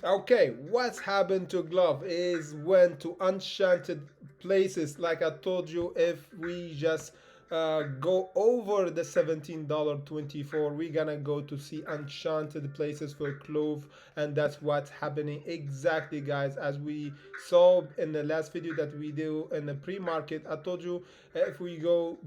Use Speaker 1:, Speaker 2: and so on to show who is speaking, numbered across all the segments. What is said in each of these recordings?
Speaker 1: Okay, what's happened to glove is went to enchanted places. Like I told you, if we just go over the $17.24, we're gonna go to see enchanted places for clove, and that's what's happening exactly, guys. As we saw in the last video that we do in the pre-market, I told you if we go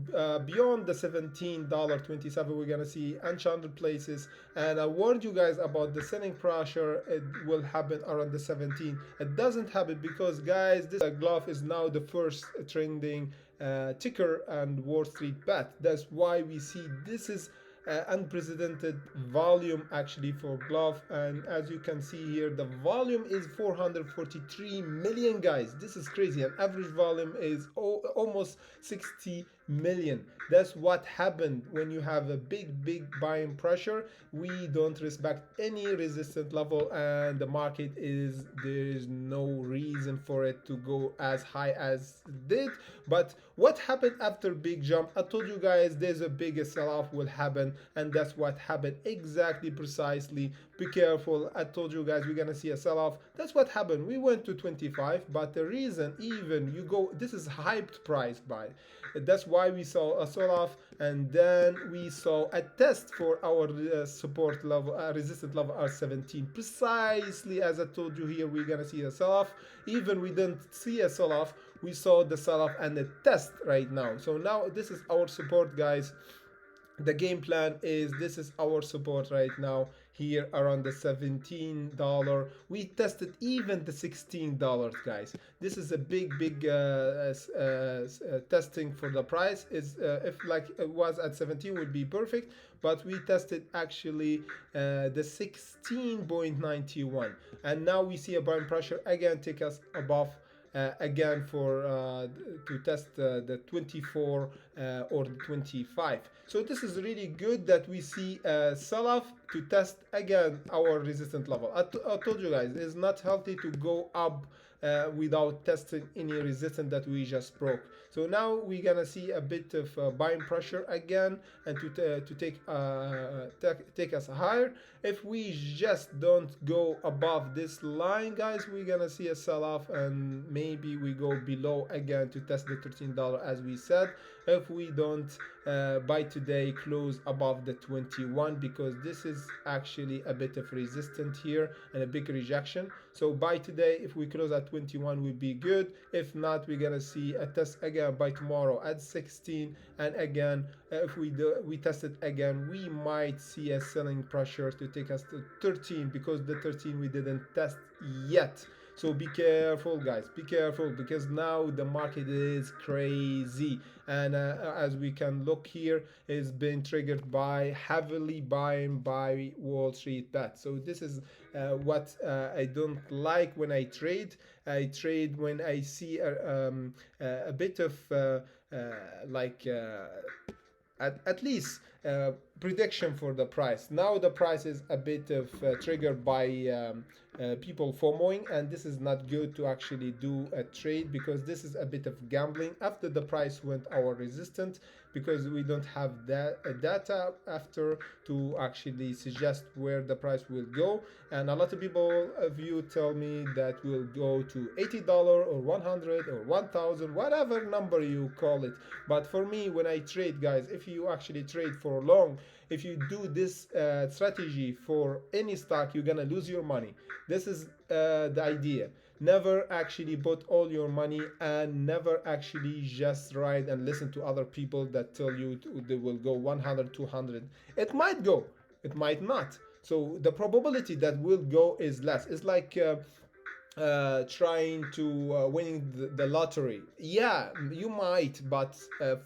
Speaker 1: beyond the $17.27, we're gonna see enchanted places, and I warned you guys about the selling pressure. It will happen around the 17. It doesn't happen because, guys, this glove is now the first trending ticker and Wall Street bet. That's why we see this is unprecedented volume actually for glove, and as you can see here, the volume is 443 million, guys. This is crazy. An average volume is almost 60 million. That's what happened when you have a big buying pressure. We don't respect any resistance level, and the market is, there's no reason for it to go as high as it did. But what happened after big jump? I told you guys there's a big sell-off will happen, and that's what happened exactly, precisely. Be careful. I told you guys we're gonna see a sell-off. That's what happened. We went to 25, but the reason, even you go, this is hyped price buy. That's why we saw a sell-off, and then we saw a test for our support level, resistance level R17. Precisely as I told you here, we're gonna see a sell-off. Even we didn't see a sell-off, we saw the sell-off and the test right now. So now this is our support, guys. The game plan is, this is our support right now here around the $17. We tested even the $16, guys. This is a big testing for the price. Is if like it was at 17 would be perfect, but we tested actually the 16.91, and now we see a buying pressure again take us above again for to test the 24 or the 25. So this is really good that we see a sell-off to test again our resistance level. I told you guys it's not healthy to go up without testing any resistance that we just broke. So now we're gonna see a bit of buying pressure again, and to take us higher. If we just don't go above this line, guys, we're gonna see a sell-off, and maybe we go below again to test the $13 as we said. If we don't buy today, close above the 21, because this is actually a bit of resistance here and a big rejection. So buy today. If we close at 21 would be good. If not, we're gonna see a test again by tomorrow at 16, and again if we test it again, we might see a selling pressure to take us to 13, because the 13 we didn't test yet. So be careful, guys, be careful, because now the market is crazy, and as we can look here, it's been triggered by heavily buying by Wall Street bet. So this is what I don't like when I trade. I trade when I see a bit of like at least prediction for the price. Now the price is a bit of triggered by people FOMOing, and this is not good to actually do a trade, because this is a bit of gambling after the price went our resistance, because we don't have that data after to actually suggest where the price will go. And a lot of people of you tell me that will go to $80 or 100 or 1000, whatever number you call it. But for me, when I trade, guys, if you actually trade for long, if you do this strategy for any stock, you're gonna lose your money. This is the idea. Never actually put all your money, and never actually just ride and listen to other people that tell you they will go 100, 200. It might go, it might not. So the probability that will go is less. It's like trying to winning the lottery. Yeah, you might, but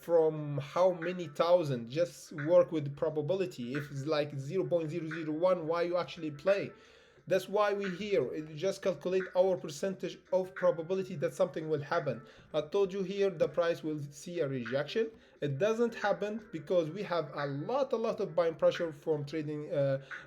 Speaker 1: from how many thousand? Just work with the probability. If it's like 0.001, why you actually play? That's why we here just calculate our percentage of probability that something will happen. I told you here the price will see a rejection, It doesn't happen because we have a lot of buying pressure from trading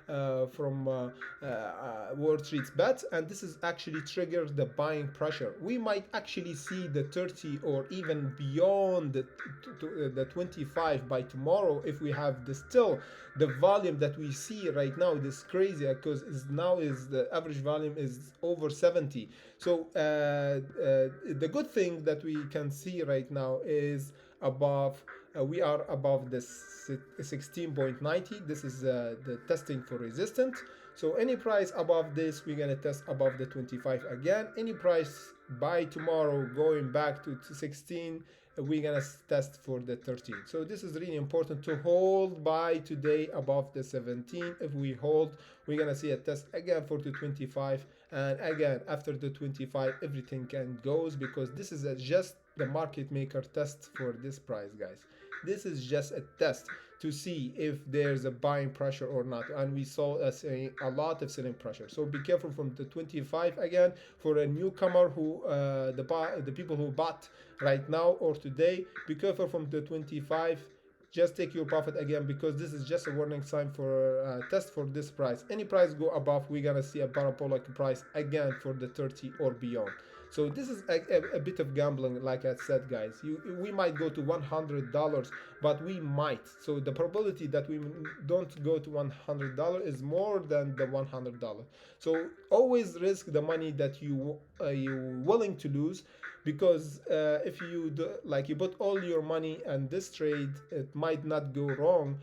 Speaker 1: from Wall Street's bets, and this is actually triggers the buying pressure. We might actually see the 30 or even beyond the 25 by tomorrow if we have the still the volume that we see right now. This crazy because is the average volume is over 70. So the good thing that we can see right now is above we are above the 16.90. This is the testing for resistance. So any price above this, we're gonna test above the 25 again. Any price by tomorrow going back to 16, we're gonna test for the 13. So this is really important to hold by today above the 17. If we hold, we're gonna see a test again for the 25, and again after the 25 everything can goes, because this is just the market maker test for this price, guys. This is just a test to see if there's a buying pressure or not, and we saw a lot of selling pressure. So be careful from the 25 again for a newcomer who the people who bought right now or today. Be careful from the 25. Just take your profit again, because this is just a warning sign for test for this price. Any price go above, we're gonna see a parabolic price again for the 30 or beyond. So this is a bit of gambling, like I said, guys. We might go to $100, but we might. So the probability that we don't go to $100 is more than the $100. So always risk the money that you willing to lose, because if you do, like you put all your money and this trade, it might not go wrong.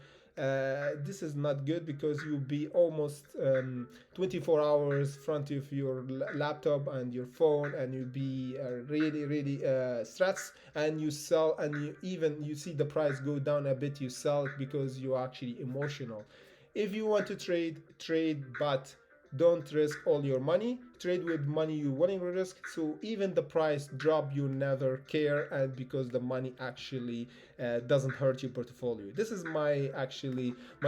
Speaker 1: This is not good, because you'll be almost 24 hours front of your laptop and your phone, and you'll be really stressed, and you sell, and you see the price go down a bit, you sell it because you're actually emotional. If you want to trade, but don't risk all your money. Trade with money you willing to risk. So even the price drop, you never care, and because the money actually doesn't hurt your portfolio. This is my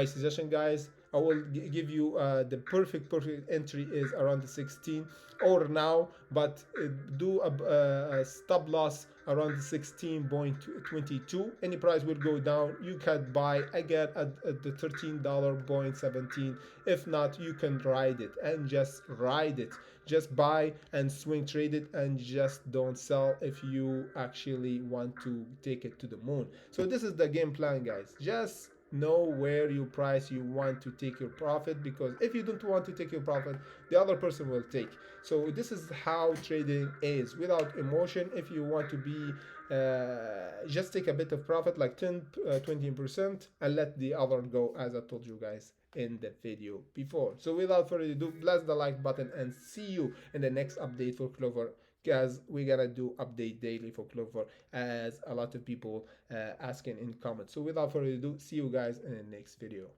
Speaker 1: suggestion, guys. I will give you the perfect entry is around the 16 or now, but do a stop loss around the 16.22. Any price will go down, you can buy again at the $13.17. If not, you can ride it and just ride it. Just buy and swing trade it, and just don't sell if you actually want to take it to the moon. So this is the game plan, guys. Just know where you price you want to take your profit, because if you don't want to take your profit, the other person will take. So this is how trading is, without emotion. If you want to be just take a bit of profit, like 20%, and let the other go, as I told you guys in the video before. So without further ado, bless the like button, and see you in the next update for Clover, because we're gonna do update daily for Clover, as a lot of people asking in comments. So without further ado, see you guys in the next video.